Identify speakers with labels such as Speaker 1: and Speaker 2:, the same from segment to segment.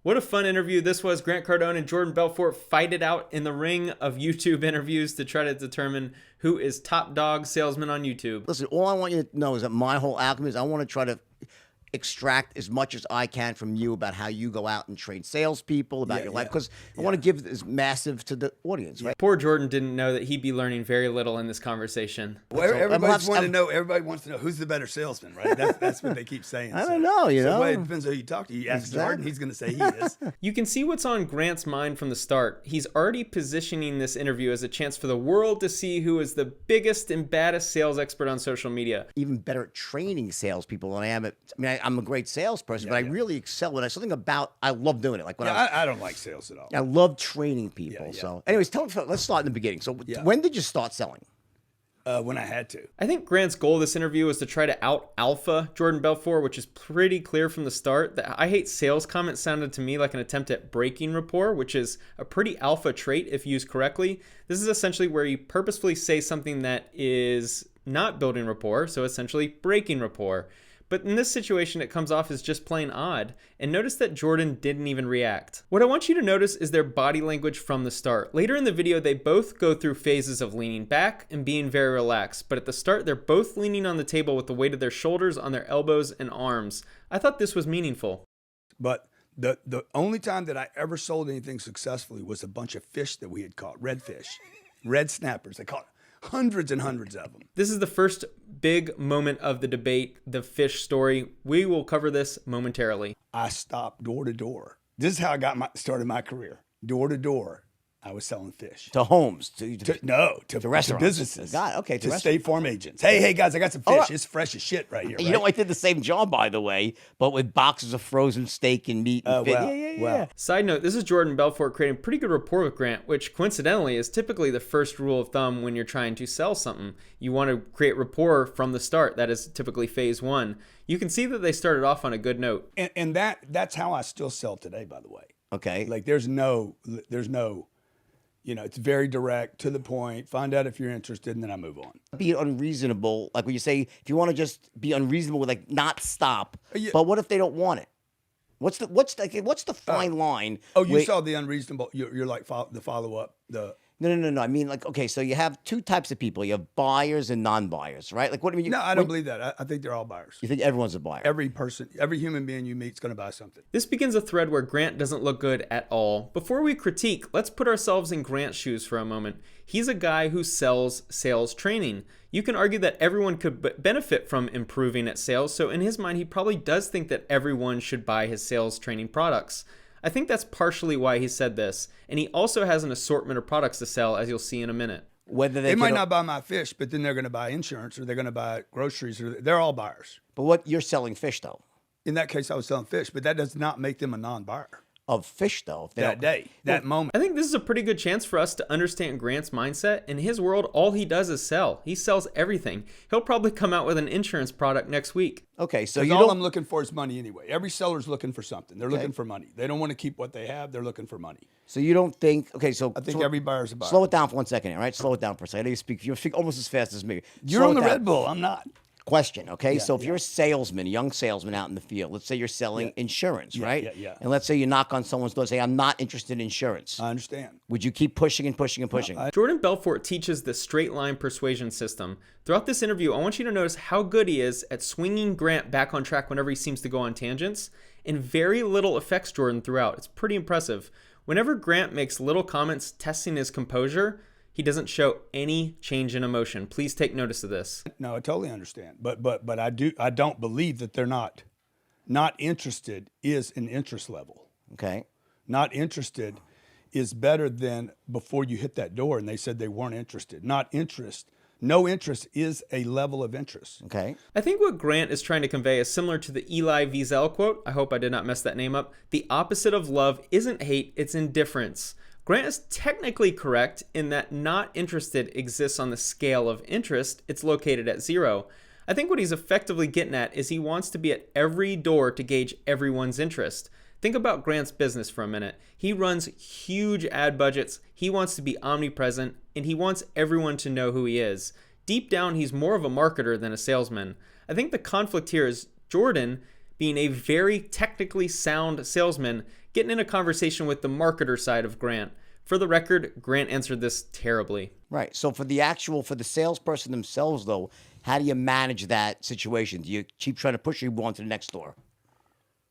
Speaker 1: What a fun interview this was. Grant Cardone and Jordan Belfort fight it out in the ring of YouTube interviews to try to determine who is top dog salesman on YouTube.
Speaker 2: Listen, all I want you to know is that my whole alchemy is I want to try to extract as much as I can from you about how you go out and train salespeople, about your life, because I want to give this massive to the audience, right?
Speaker 1: Poor Jordan didn't know that he'd be learning very little in this conversation.
Speaker 3: Well, everybody wants to know who's the better salesman, right? That's what they keep saying.
Speaker 2: I don't know, you know.
Speaker 3: Well, it depends who you talk to. You ask Jordan, he's going to say he is.
Speaker 1: You can see what's on Grant's mind from the start. He's already positioning this interview as a chance for the world to see who is the biggest and baddest sales expert on social media.
Speaker 2: Even better at training salespeople than I am at. I mean, I'm a great salesperson, but I really excel at it. Something about I love doing it. Like when
Speaker 3: I don't like sales at all.
Speaker 2: I love training people. So, anyways, let's start in the beginning. So, when did you start selling?
Speaker 3: When I had to.
Speaker 1: I think Grant's goal of this interview was to try to out-alpha Jordan Belfort, which is pretty clear from the start. The I hate sales comment sounded to me like an attempt at breaking rapport, which is a pretty alpha trait if used correctly. This is essentially where you purposefully say something that is not building rapport, so essentially breaking rapport. But in this situation, it comes off as just plain odd. And notice that Jordan didn't even react. What I want you to notice is their body language from the start. Later in the video, they both go through phases of leaning back and being very relaxed. But at the start, they're both leaning on the table with the weight of their shoulders on their elbows and arms. I thought this was meaningful.
Speaker 3: But the only time that I ever sold anything successfully was a bunch of fish that we had caught, redfish, red snappers. They caught hundreds and hundreds of them.
Speaker 1: This is the first big moment of the debate, the fish story. We will cover this momentarily.
Speaker 3: I stopped door to door. This is how I started my career. Door to door, I was selling fish.
Speaker 2: To homes?
Speaker 3: To
Speaker 2: restaurants?
Speaker 3: To businesses.
Speaker 2: To
Speaker 3: State Farm agents. Hey guys, I got some fish. It's fresh as shit right here.
Speaker 2: You know, I did the same job, by the way, but with boxes of frozen steak and meat and fish.
Speaker 3: Wow.
Speaker 1: Side note, this is Jordan Belfort creating pretty good rapport with Grant, which coincidentally is typically the first rule of thumb when you're trying to sell something. You want to create rapport from the start. That is typically phase one. You can see that they started off on a good note.
Speaker 3: And that's how I still sell today, by the way.
Speaker 2: Okay.
Speaker 3: Like there's no, you know, it's very direct, to the point, find out if you're interested, and then I move on.
Speaker 2: Be unreasonable. Like when you say, if you want to just be unreasonable with like not stop, but what if they don't want it? What's the fine line?
Speaker 3: Oh, you saw the unreasonable, you're like the follow-up,
Speaker 2: No. I mean, like, okay, so you have two types of people. You have buyers and non-buyers, right? Like, what do you mean?
Speaker 3: No, I don't believe that. I think they're all buyers.
Speaker 2: You think everyone's a buyer?
Speaker 3: Every person, every human being you meet is going to buy something.
Speaker 1: This begins a thread where Grant doesn't look good at all. Before we critique, let's put ourselves in Grant's shoes for a moment. He's a guy who sells sales training. You can argue that everyone could benefit from improving at sales, so in his mind, he probably does think that everyone should buy his sales training products. I think that's partially why he said this, and he also has an assortment of products to sell, as you'll see in a minute.
Speaker 2: Whether
Speaker 3: they might not buy my fish, but then they're going to buy insurance, or they're going to buy groceries, or they're all buyers.
Speaker 2: But what you're selling fish though?
Speaker 3: In that case, I was selling fish, but that does not make them a non-buyer.
Speaker 2: Of fish though.
Speaker 3: That moment.
Speaker 1: I think this is a pretty good chance for us to understand Grant's mindset. In his world, all he does is sell. He sells everything. He'll probably come out with an insurance product next week.
Speaker 2: Okay, so
Speaker 3: all I'm looking for is money anyway. Every seller's looking for something. They're looking for money. They don't want to keep what they have. They're looking for money.
Speaker 2: So you don't think? Okay, so
Speaker 3: I think every buyer's a buyer.
Speaker 2: Slow it down for 1 second, all right? Slow it down for a second. You speak almost as fast as me.
Speaker 3: You're on the Red Bull. I'm not.
Speaker 2: Question, okay? So if you're a salesman, a young salesman out in the field, let's say you're selling insurance, right?
Speaker 3: Yeah.
Speaker 2: And let's say you knock on someone's door and say, I'm not interested in insurance.
Speaker 3: I understand.
Speaker 2: Would you keep pushing and pushing and pushing?
Speaker 1: Jordan Belfort teaches the straight line persuasion system. Throughout this interview, I want you to notice how good he is at swinging Grant back on track whenever he seems to go on tangents, and very little affects Jordan throughout. It's pretty impressive. Whenever Grant makes little comments testing his composure, he doesn't show any change in emotion. Please take notice of this.
Speaker 3: No, I totally understand. But I don't believe that they're not interested is an interest level.
Speaker 2: Okay.
Speaker 3: Not interested is better than before you hit that door and they said they weren't interested. No interest is a level of interest.
Speaker 2: Okay.
Speaker 1: I think what Grant is trying to convey is similar to the Elie Wiesel quote. I hope I did not mess that name up. The opposite of love isn't hate, it's indifference. Grant is technically correct in that not interested exists on the scale of interest. It's located at 0. I think what he's effectively getting at is he wants to be at every door to gauge everyone's interest. Think about Grant's business for a minute. He runs huge ad budgets, he wants to be omnipresent, and he wants everyone to know who he is. Deep down, he's more of a marketer than a salesman. I think the conflict here is Jordan being a very technically sound salesman, getting in a conversation with the marketer side of Grant. For the record, Grant answered this terribly.
Speaker 2: Right. So for the salesperson themselves, though, how do you manage that situation? Do you keep trying to push or you go on to the next door?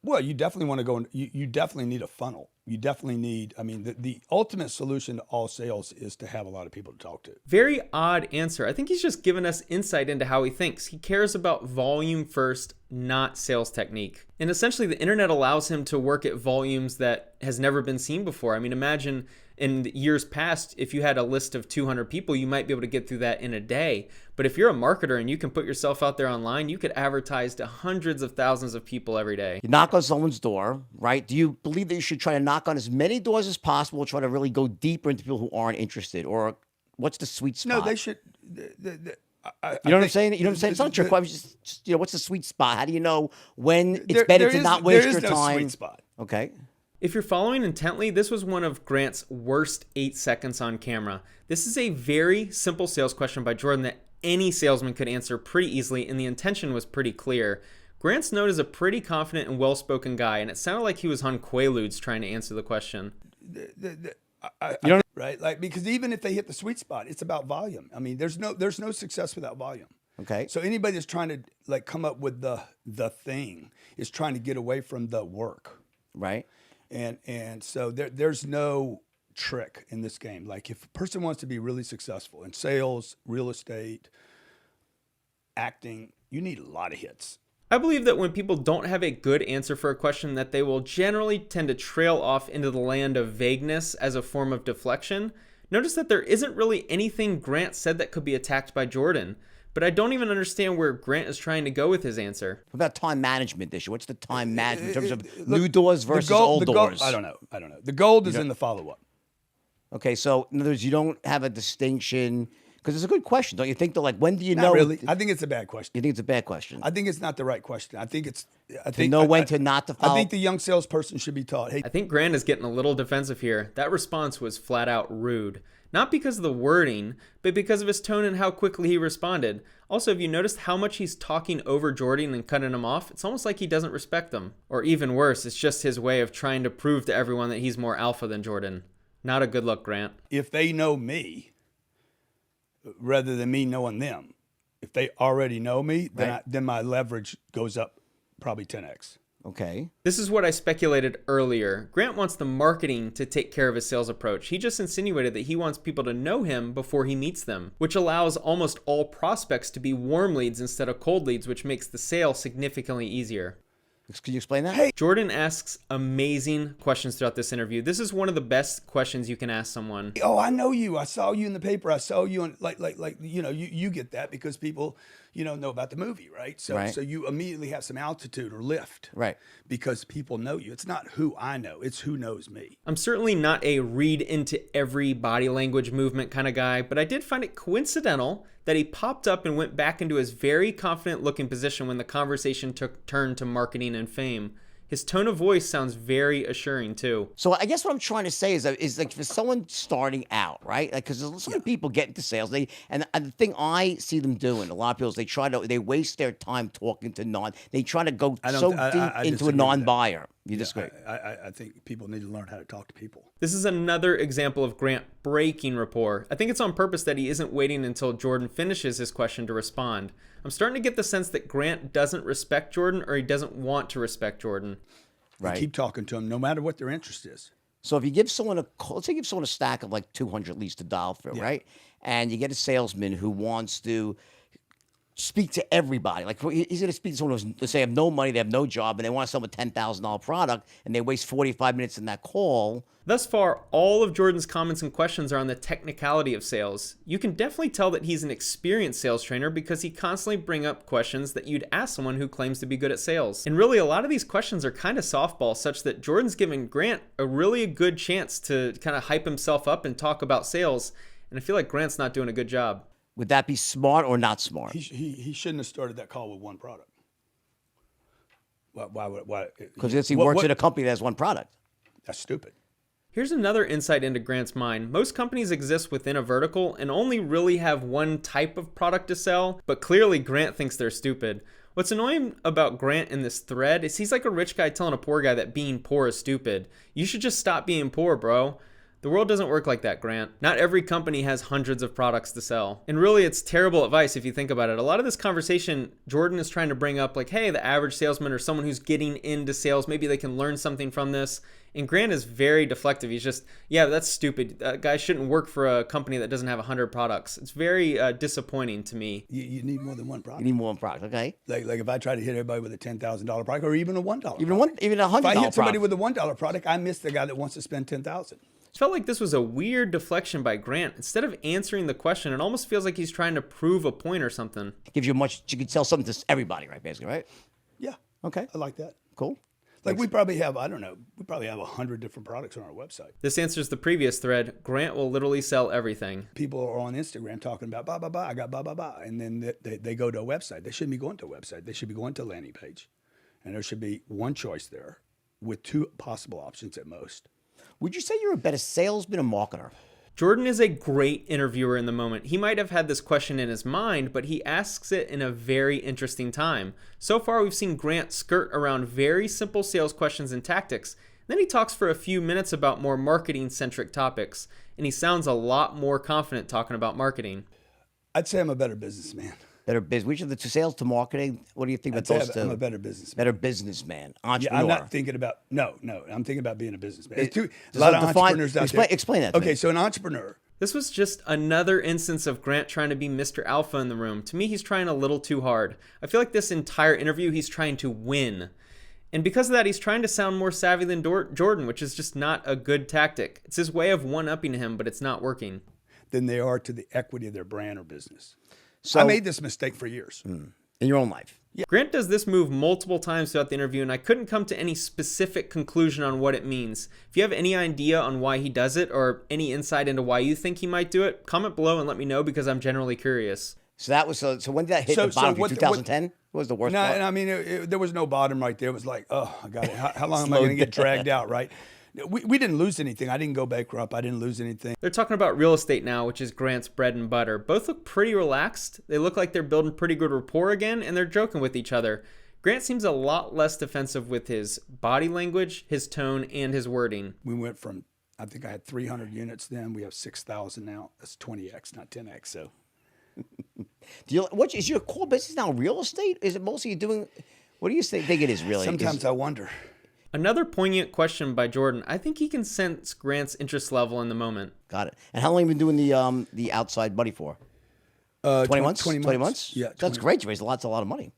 Speaker 3: Well, you definitely want to go. You definitely need a funnel. You definitely need. I mean, the ultimate solution to all sales is to have a lot of people to talk to.
Speaker 1: Very odd answer. I think he's just given us insight into how he thinks. He cares about volume first, not sales technique. And essentially, the internet allows him to work at volumes that has never been seen before. I mean, imagine in years past, if you had a list of 200 people, you might be able to get through that in a day. But if you're a marketer and you can put yourself out there online, you could advertise to hundreds of thousands of people every day.
Speaker 2: You knock on someone's door, right? Do you believe that you should try to knock on as many doors as possible, try to really go deeper into people who aren't interested? Or what's the sweet spot?
Speaker 3: No, they should.
Speaker 2: You know what I'm saying? You know what I'm saying? It's not a trick question. Just, what's the sweet spot? How do you know when it's better to not waste your time?
Speaker 3: There is no sweet spot.
Speaker 2: Okay.
Speaker 1: If you're following intently, this was one of Grant's worst 8 seconds on camera. This is a very simple sales question by Jordan that any salesman could answer pretty easily, and the intention was pretty clear. Grant's known as a pretty confident and well-spoken guy, and it sounded like he was on Quaaludes trying to answer the question.
Speaker 3: Right? Like, because even if they hit the sweet spot, it's about volume. I mean, there's no success without volume.
Speaker 2: Okay.
Speaker 3: So anybody that's trying to like come up with the thing is trying to get away from the work.
Speaker 2: Right.
Speaker 3: And so there's no trick in this game. Like if a person wants to be really successful in sales, real estate, acting, you need a lot of hits.
Speaker 1: I believe that when people don't have a good answer for a question, that they will generally tend to trail off into the land of vagueness as a form of deflection. Notice that there isn't really anything Grant said that could be attacked by Jordan, but I don't even understand where Grant is trying to go with his answer.
Speaker 2: What about time management issue? What's the time management in terms of new doors versus old doors?
Speaker 3: I don't know. The gold is in the follow-up.
Speaker 2: Okay, so in other words, you don't have a distinction, because it's a good question, don't you think? Though, like, when do you
Speaker 3: Not
Speaker 2: know?
Speaker 3: really. I think it's a bad question.
Speaker 2: You think it's a bad question?
Speaker 3: I think it's not the right question. I think
Speaker 2: know when to not to follow.
Speaker 3: I think the young salesperson should be taught. Hey,
Speaker 1: I think Grant is getting a little defensive here. That response was flat out rude. Not because of the wording, but because of his tone and how quickly he responded. Also, have you noticed how much he's talking over Jordan and cutting him off? It's almost like he doesn't respect them. Or even worse, it's just his way of trying to prove to everyone that he's more alpha than Jordan. Not a good look, Grant.
Speaker 3: if they know me rather than me knowing them, if they already know me, then my leverage goes up probably 10x.
Speaker 2: Okay.
Speaker 1: This is what I speculated earlier. Grant wants the marketing to take care of his sales approach. He just insinuated that he wants people to know him before he meets them, which allows almost all prospects to be warm leads instead of cold leads, which makes the sale significantly easier.
Speaker 2: Can you explain that?
Speaker 1: Jordan asks amazing questions throughout this interview. This is one of the best questions you can ask someone.
Speaker 3: Oh, I know you. I saw you in the paper. I saw you on like you get that because people know about the movie, right? So
Speaker 2: Right.
Speaker 3: so you immediately have some altitude or lift,
Speaker 2: Right.
Speaker 3: Because people know you. It's not who I know; it's who knows me.
Speaker 1: I'm certainly not a read into every body language movement kind of guy, but I did find it coincidental that he popped up and went back into his very confident looking position when the conversation took turn to marketing and fame. His tone of voice sounds very assuring too.
Speaker 2: So I guess what I'm trying to say is like for someone starting out, right? Like, because so many people get into sales, and the thing I see them doing, a lot of people, they waste their time talking to they try to go so deep
Speaker 3: I
Speaker 2: into a
Speaker 3: disagree with that.
Speaker 2: non-buyer. You disagree?
Speaker 3: I think people need to learn how to talk to people.
Speaker 1: This is another example of Grant breaking rapport. I think it's on purpose that he isn't waiting until Jordan finishes his question to respond. I'm starting to get the sense that Grant doesn't respect Jordan, or he doesn't want to respect Jordan.
Speaker 3: You
Speaker 2: Right.
Speaker 3: keep talking to them, no matter what their interest is.
Speaker 2: So if you give someone let's say you give someone a stack of like 200 leads to dial through, right? And you get a salesman who wants to speak to everybody. Like he's going to speak to someone who's, let's say, have no money, they have no job, and they want to sell them a $10,000 product, and they waste 45 minutes in that call.
Speaker 1: Thus far, all of Jordan's comments and questions are on the technicality of sales. You can definitely tell that he's an experienced sales trainer because he constantly brings up questions that you'd ask someone who claims to be good at sales. And really, a lot of these questions are kind of softball, such that Jordan's giving Grant a really good chance to kind of hype himself up and talk about sales. And I feel like Grant's not doing a good job.
Speaker 2: Would that be smart or not smart?
Speaker 3: He shouldn't have started that call with one product. Why?
Speaker 2: Because he works at a company that has one product.
Speaker 3: That's stupid.
Speaker 1: Here's another insight into Grant's mind. Most companies exist within a vertical and only really have one type of product to sell, but clearly Grant thinks they're stupid. What's annoying about Grant in this thread is he's like a rich guy telling a poor guy that being poor is stupid. You should just stop being poor, bro. The world doesn't work like that, Grant. Not every company has hundreds of products to sell. And really, it's terrible advice if you think about it. A lot of this conversation, Jordan is trying to bring up like, hey, the average salesman or someone who's getting into sales, maybe they can learn something from this. And Grant is very deflective. He's just, yeah, that's stupid. Guys shouldn't work for a company that doesn't have 100 products. It's very disappointing to me.
Speaker 3: You need more than one product.
Speaker 2: You need more product, okay?
Speaker 3: Like if I try to hit everybody with a $10,000 product or even a $1
Speaker 2: Even
Speaker 3: product.
Speaker 2: even $100
Speaker 3: If I hit somebody
Speaker 2: product.
Speaker 3: with a $1 product, I miss the guy that wants to spend $10,000.
Speaker 1: It felt like this was a weird deflection by Grant. Instead of answering the question, it almost feels like he's trying to prove a point or something.
Speaker 2: Gives you you can sell something to everybody, right? Basically, right?
Speaker 3: Yeah.
Speaker 2: Okay.
Speaker 3: I like that.
Speaker 2: Cool.
Speaker 3: Like we probably have, I don't know, we probably have 100 different products on our website.
Speaker 1: This answers the previous thread. Grant will literally sell everything.
Speaker 3: People are on Instagram talking about blah, blah, blah, I got blah, blah, blah. And then they go to a website. They shouldn't be going to a website. They should be going to a landing page. And there should be one choice there with two possible options at most.
Speaker 2: Would you say you're a better salesman or marketer?
Speaker 1: Jordan is a great interviewer in the moment. He might have had this question in his mind, but he asks it in a very interesting time. So far, we've seen Grant skirt around very simple sales questions and tactics. Then he talks for a few minutes about more marketing-centric topics, and he sounds a lot more confident talking about marketing.
Speaker 3: I'd say I'm a better businessman.
Speaker 2: Better business. Which of the two, sales to marketing? What do you think about those two?
Speaker 3: I'm a better businessman.
Speaker 2: Better businessman,
Speaker 3: Yeah,
Speaker 2: entrepreneur.
Speaker 3: I'm not thinking about, no, I'm thinking about being a businessman. There's a
Speaker 2: so
Speaker 3: lot of
Speaker 2: define-
Speaker 3: entrepreneurs out there.
Speaker 2: explain that to
Speaker 3: Okay,
Speaker 2: me.
Speaker 3: so an entrepreneur.
Speaker 1: This was just another instance of Grant trying to be Mr. Alpha in the room. To me, he's trying a little too hard. I feel like this entire interview, he's trying to win. And because of that, he's trying to sound more savvy than Jordan, which is just not a good tactic. It's his way of one-upping him, but it's not working.
Speaker 3: Than they are to the equity of their brand or business.
Speaker 2: So
Speaker 3: I made this mistake for years.
Speaker 2: in your own life.
Speaker 1: Grant does this move multiple times throughout the interview, and I couldn't come to any specific conclusion on what it means. If you have any idea on why he does it, or any insight into why you think he might do it, comment below and let me know, because I'm generally curious.
Speaker 2: So that was so when did that hit
Speaker 3: So-
Speaker 2: the bottom?
Speaker 3: so what-
Speaker 2: 2010 what was the worst
Speaker 3: No,
Speaker 2: part?
Speaker 3: and I mean, there was no bottom right there. It was like, oh, I got it. How long am I going to get dragged out, right? We didn't lose anything. I didn't go bankrupt. I didn't lose anything.
Speaker 1: They're talking about real estate now, which is Grant's bread and butter. Both look pretty relaxed. They look like they're building pretty good rapport again, and they're joking with each other. Grant seems a lot less defensive with his body language, his tone, and his wording.
Speaker 3: We went from, I think I had 300 units then. We have 6,000 now. That's 20x, not 10x. So
Speaker 2: What is your core business now? Real estate? Is it mostly you doing? What do you think it is really?
Speaker 3: sometimes I wonder.
Speaker 1: Another poignant question by Jordan. I think he can sense Grant's interest level in the moment.
Speaker 2: Got it. And how long have you been doing the outside money for? 20 months.
Speaker 3: 20 months. Yeah,
Speaker 2: that's
Speaker 3: 20.
Speaker 2: great. You raised a lot of money.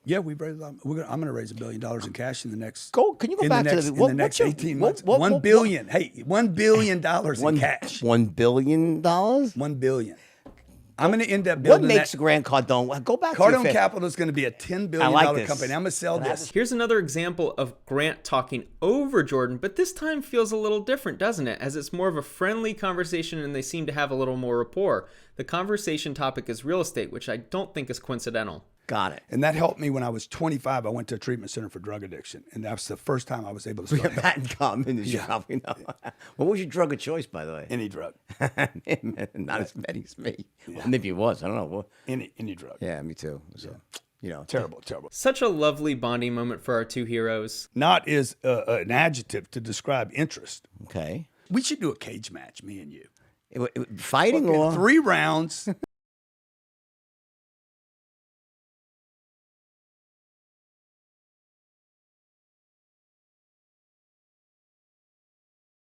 Speaker 3: Yeah, we've raised. I'm going to raise $1 billion in cash in the next.
Speaker 2: Can you go
Speaker 3: in
Speaker 2: back
Speaker 3: the next,
Speaker 2: to
Speaker 3: in the next 18 months? $1 billion. Hey, $1 billion in cash.
Speaker 2: $1 billion.
Speaker 3: $1 billion. I'm going to end up
Speaker 2: What
Speaker 3: building
Speaker 2: makes
Speaker 3: that.
Speaker 2: Grant Cardone? Go back to
Speaker 3: Cardone
Speaker 2: your
Speaker 3: Capital is going to be a $10
Speaker 2: I like
Speaker 3: billion
Speaker 2: this.
Speaker 3: company. I'm going to sell this.
Speaker 1: Here's another example of Grant talking over Jordan, but this time feels a little different, doesn't it? As it's more of a friendly conversation and they seem to have a little more rapport. The conversation topic is real estate, which I don't think is coincidental.
Speaker 2: Got it.
Speaker 3: And that helped me when I was 25. I went to a treatment center for drug addiction. And that was the first time I was able to start
Speaker 2: That in common, as you probably know. What was your drug of choice, by the way?
Speaker 3: any drug.
Speaker 2: Not as many as me. Well, maybe it was. I don't know.
Speaker 3: Any drug.
Speaker 2: Yeah, me too. So,
Speaker 3: Terrible.
Speaker 1: Such a lovely bonding moment for our two heroes.
Speaker 3: Not is an adjective to describe interest.
Speaker 2: Okay.
Speaker 3: We should do a cage match, me and you.
Speaker 2: Fighting or
Speaker 3: 3 rounds.